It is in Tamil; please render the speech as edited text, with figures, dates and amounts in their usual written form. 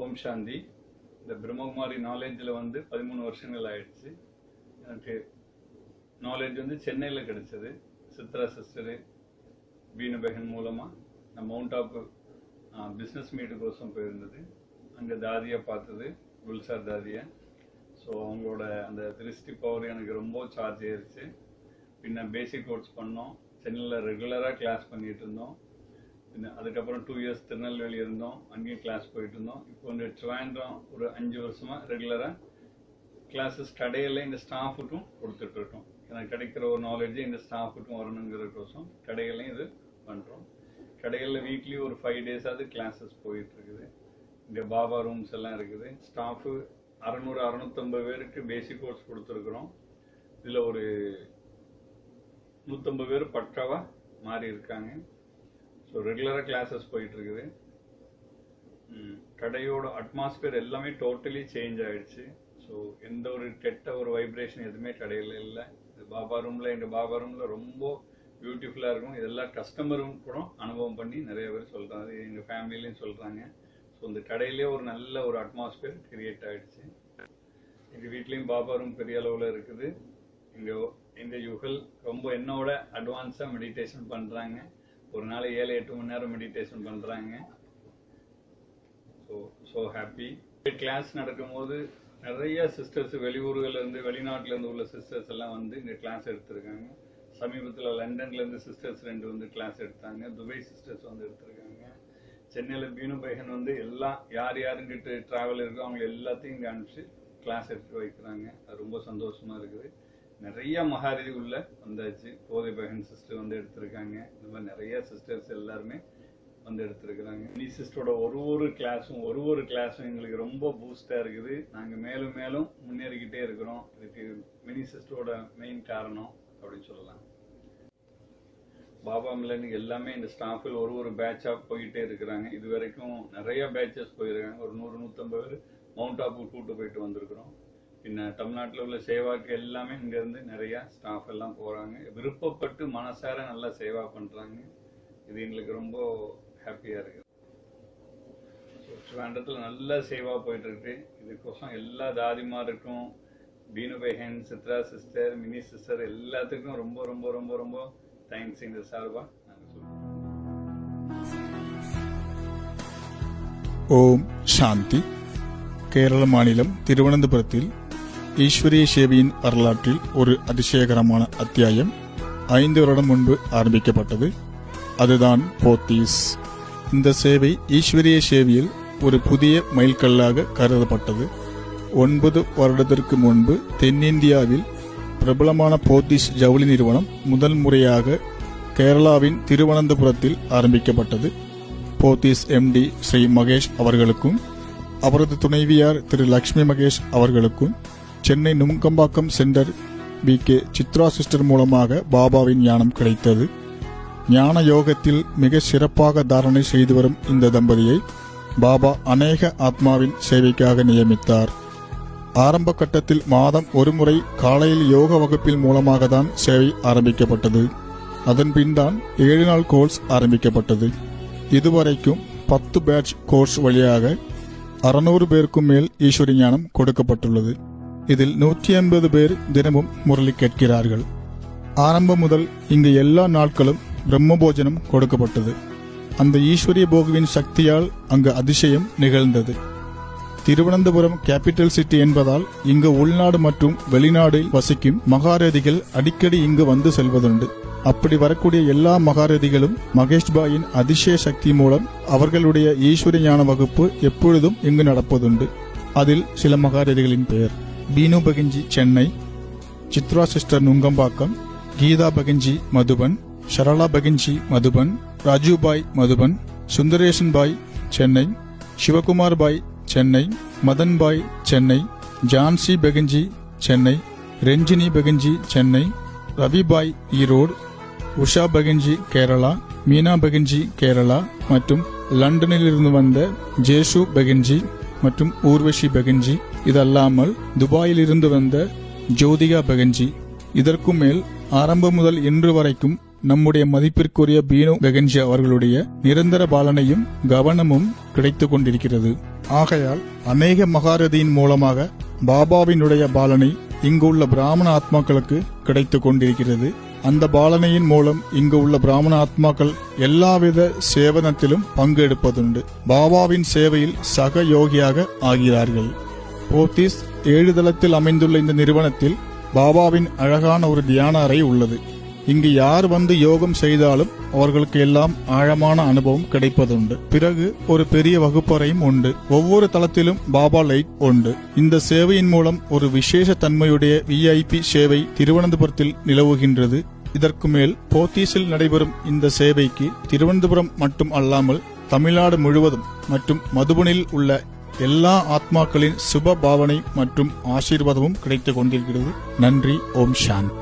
ஓம் சாந்தி. இந்த பிரம்மகுமாரி நாலேஜில் 13 வருஷங்கள் ஆயிடுச்சு. எனக்கு நாலேஜ் சென்னையில் கிடைச்சது. சித்ரா சிஸ்டரு பீனு பெஹன் மூலமாக நான் மவுண்ட் ஆப் பிஸ்னஸ் மீட்டுக்கோசம் போயிருந்தது. அங்கே தாதியை பார்த்தது, குல்சார் தாதியை. ஸோ அவங்களோட அந்த திருஷ்டி பவர் எனக்கு ரொம்ப சார்ஜ் ஆயிடுச்சு. பின்ன பேசிக் கோர்ஸ் பண்ணோம். சென்னையில் ரெகுலராக கிளாஸ் பண்ணிகிட்டு இருந்தோம். அதுக்கப்புறம் 2 இயர்ஸ் திருநெல்வேலி இருந்தோம், அங்கேயும் கிளாஸ் போயிட்டு இருந்தோம். இப்போ ட்ரிவாண்ட்ரம் ஒரு 5 வருஷமாக ரெகுலராக கிளாஸஸ் கடையில் இந்த ஸ்டாஃபுக்கும் கொடுத்துட்ருக்கோம். எனக்கு கிடைக்கிற ஒரு நாலேஜ் இந்த ஸ்டாஃபுக்கும் வரணுங்கிறதுக்கோசம் கடைகளையும் இது பண்ணுறோம். கடைகளில் வீக்லி ஒரு 5 டேஸாவது கிளாஸஸ் போயிட்டுருக்குது. இங்கே பாபா ரூம்ஸ் எல்லாம் இருக்குது. ஸ்டாஃபு 600-650 பேருக்கு பேசிக் கோர்ஸ் கொடுத்துருக்குறோம். இதில் ஒரு 150 பேர் பக்காவாக மாறி இருக்காங்க. ஸோ ரெகுலராக கிளாஸஸ் போயிட்டுருக்குது. கடையோட அட்மாஸ்பியர் எல்லாமே டோட்டலி சேஞ்ச் ஆகிடுச்சு. ஸோ எந்த ஒரு கெட்ட ஒரு வைப்ரேஷன் எதுவுமே கடையில் இல்லை. இது பாபா ரூமில், எங்கள் பாபா ரூமில் ரொம்ப பியூட்டிஃபுல்லாக இருக்கும். இதெல்லாம் கஸ்டமரும் கூட அனுபவம் பண்ணி நிறைய பேர் சொல்கிறாங்க, எங்கள் ஃபேமிலிலையும் சொல்கிறாங்க. ஸோ இந்த கடையிலே ஒரு நல்ல ஒரு அட்மாஸ்பியர் கிரியேட் ஆகிடுச்சு. எங்கள் வீட்லேயும் பாபா ரூம் பெரிய அளவில் இருக்குது. எங்கள் யுகல் ரொம்ப என்னோட அட்வான்ஸாக மெடிடேஷன் பண்ணுறாங்க. ஒரு நாள் 7-8 மணி நேரம் மெடிடேஷன் பண்ணுறாங்க. So happy. கிளாஸ் நடக்கும்போது நிறைய சிஸ்டர்ஸ் வெளியூர்கள்லேருந்து, வெளிநாட்டிலேருந்து உள்ள சிஸ்டர்ஸ் எல்லாம் இங்கே கிளாஸ் எடுத்திருக்காங்க. சமீபத்தில் லண்டன்லேருந்து சிஸ்டர்ஸ் 2 கிளாஸ் எடுத்தாங்க. துபாய் சிஸ்டர்ஸ் எடுத்திருக்காங்க. சென்னையில் பீனு பைகன் எல்லாம் யார் யாருங்கிட்ட ட்ராவல் இருக்கோ அவங்க எல்லாத்தையும் இங்கே அனுப்பிச்சு கிளாஸ் எடுத்து வைக்கிறாங்க. அது ரொம்ப சந்தோஷமாக இருக்குது. நிறைய மகாரதி உள்ள வந்தாச்சு. போதை பகன் சிஸ்டர் எடுத்திருக்காங்க. இந்த மாதிரி நிறைய சிஸ்டர்ஸ் எல்லாருமே எடுத்திருக்கிறாங்க. மினி சிஸ்டரோட ஒரு கிளாஸும் எங்களுக்கு ரொம்ப பூஸ்டாக இருக்குது. நாங்கள் மேலும் மேலும் முன்னேறிக்கிட்டே இருக்கிறோம். இதுக்கு மினி சிஸ்டரோட மெயின் காரணம் அப்படின்னு சொல்லலாம். பாபா மில்லனுக்கு எல்லாமே இந்த ஸ்டாஃபில் ஒரு பேட்சாக போயிட்டே இருக்கிறாங்க. இது வரைக்கும் நிறைய பேட்சஸ் போயிருக்காங்க. ஒரு 100-150 பேர் மவுண்ட் ஆப்பு கூட்டு போயிட்டு வந்திருக்கிறோம். பின்ன தமிழ்நாட்டில் உள்ள சேவாக்கு எல்லாமே இங்கேருந்து நிறையா ஸ்டாஃப் எல்லாம் போகிறாங்க. விருப்பப்பட்டு மனசார நல்லா சேவா பண்ணுறாங்க. இது எங்களுக்கு ரொம்ப ஹாப்பியாக இருக்குது. ட்ரிவாண்டத்தில் நல்ல சேவா போயிட்டுருக்கு. இதுக்கோசம் எல்லா தாதிமாருக்கும், பீனு பெஹன், சித்ரா சிஸ்டர், மினி சிஸ்டர் எல்லாத்துக்கும் ரொம்ப ரொம்ப ரொம்ப ரொம்ப தேங்க்ஸ் இந்த சார்பாக நாங்கள் சொல்லுவோம். ஓம் சாந்தி. கேரள மாநிலம் திருவனந்தபுரத்தில் ஈஸ்வரிய சேவையின் வரலாற்றில் ஒரு அதிசயகரமான அத்தியாயம் 5 வருடம் முன்பு ஆரம்பிக்கப்பட்டது. அதுதான் போத்தீஸ். இந்த சேவை ஈஸ்வரிய சேவையில் ஒரு புதிய மைல்கல்லாக கருதப்பட்டது. 9 வருடத்திற்கு முன்பு தென்னிந்தியாவில் பிரபலமான போத்தீஸ் ஜவுளி நிறுவனம் முதல் முறையாக கேரளாவின் திருவனந்தபுரத்தில் ஆரம்பிக்கப்பட்டது. போத்தீஸ் MD ஸ்ரீ மகேஷ் அவர்களுக்கும் அவரது துணைவியார் திரு லக்ஷ்மி மகேஷ் அவர்களுக்கும் Chennai Nungambakkam centre BK Chitra sister மூலமாக பாபாவின் ஞானம் கிடைத்தது. ஞான யோகத்தில் மிக சிறப்பாக தாரணை செய்து வரும் இந்த தம்பதியை பாபா அநேக ஆத்மாவின் சேவைக்காக நியமித்தார். ஆரம்ப கட்டத்தில் மாதம் ஒரு முறை காலையில் யோக வகுப்பில் மூலமாக தான் சேவை ஆரம்பிக்கப்பட்டது. அதன்பின் தான் 7 நாள் கோர்ஸ் ஆரம்பிக்கப்பட்டது. இதுவரைக்கும் 10 பேட்ச் கோர்ஸ் வழியாக 600 பேருக்கும் மேல் ஈஸ்வரி ஞானம் கொடுக்கப்பட்டுள்ளது. இதில் 150 பேர் தினமும் முரளி கேட்கிறார்கள். ஆரம்பம் முதல் இங்கு எல்லா நாட்களும் பிரம்ம போஜனம் கொடுக்கப்பட்டது. அந்த ஈஸ்வரிய போகுவின் சக்தியால் அங்கு அதிசயம் நிகழ்ந்தது. திருவனந்தபுரம் கேபிட்டல் சிட்டி என்பதால் இங்கு உள்நாடு மற்றும் வெளிநாடு வசிக்கும் மகாரதிகள் அடிக்கடி இங்கு வந்து செல்வதுண்டு. அப்படி வரக்கூடிய எல்லா மகாரதிகளும் மகேஷ் பாயின் அதிசய சக்தி மூலம் அவர்களுடைய ஈஸ்வரி ஞான வகுப்பு எப்பொழுதும் இங்கு நடப்பதுண்டு. அதில் சில மகாரதிகளின் பெயர்: பீனு பகன்ஜி சென்னை, சித்ரா சிஸ்டர் நுங்கம்பாக்கம், கீதா பகன்ஜி மதுபன், ஷரளா பகன்ஜி மதுபன், ராஜுபாய் மதுபன், சுந்தரேசன் பாய் சென்னை, சிவகுமார் பாய் சென்னை, மதன் பாய் சென்னை, ஜான்சி பெகன்ஜி சென்னை, ரெஞ்சினி பெகன்ஜி சென்னை, ரவிபாய் ஈரோடு, உஷா பெகன்ஜி கேரளா, மீனா பெகன்ஜி கேரளா மற்றும் லண்டனிலிருந்து வந்த ஜேசு பெகன்ஜி மற்றும் ஊர்வஷி பெகன்ஜி. இதல்லாமல் துபாயிலிருந்து வந்த ஜோதிகா பெகன்ஜி. இதற்கும் மேல் ஆரம்பம் முதல் இன்று வரைக்கும் நம்முடைய மதிப்பிற்குரிய பீனு பெகன்ஜி அவர்களுடைய நிரந்தர பாலனையும் கவனமும் கிடைத்துக் கொண்டிருக்கிறது. ஆகையால் அநேக மகாரதியின் மூலமாக பாபாவினுடைய பாலனை இங்கு உள்ள பிராமண ஆத்மாக்களுக்கு கிடைத்துக் கொண்டிருக்கிறது. அந்த பாலனையின் மூலம் இங்கு உள்ள பிராமண ஆத்மாக்கள் எல்லாவித சேவனத்திலும் பங்கெடுப்பதுண்டு. பாபாவின் சேவையில் சக யோகியாக ஆகிறார்கள். போத்தீஸ் 7 தளத்தில் அமைந்துள்ள இந்த நிறுவனத்தில் பாபாவின் அழகான ஒரு தியான அறை உள்ளது. இங்கு யார் வந்து யோகம் செய்தாலும் அவர்களுக்கு எல்லாம் ஆழமான அனுபவம் கிடைப்பதுண்டு. பிறகு ஒரு பெரிய வகுப்பறையும் உண்டு. ஒவ்வொரு தளத்திலும் பாபா லைட் உண்டு. இந்த சேவையின் மூலம் ஒரு விசேஷ தன்மையுடைய VIP சேவை திருவனந்தபுரத்தில் நிலவுகின்றது. இதற்கு மேல் போத்தீஸில் நடைபெறும் இந்த சேவைக்கு திருவனந்தபுரம் மட்டும் அல்லாமல் தமிழ்நாடு முழுவதும் மற்றும் மதுபனில் உள்ள எல்லா ஆத்மாக்களின் சுப பாவனை மற்றும் ஆசீர்வாதமும் கிடைத்துக் கொண்டிருக்கிறது. நன்றி. ஓம் சாந்தி.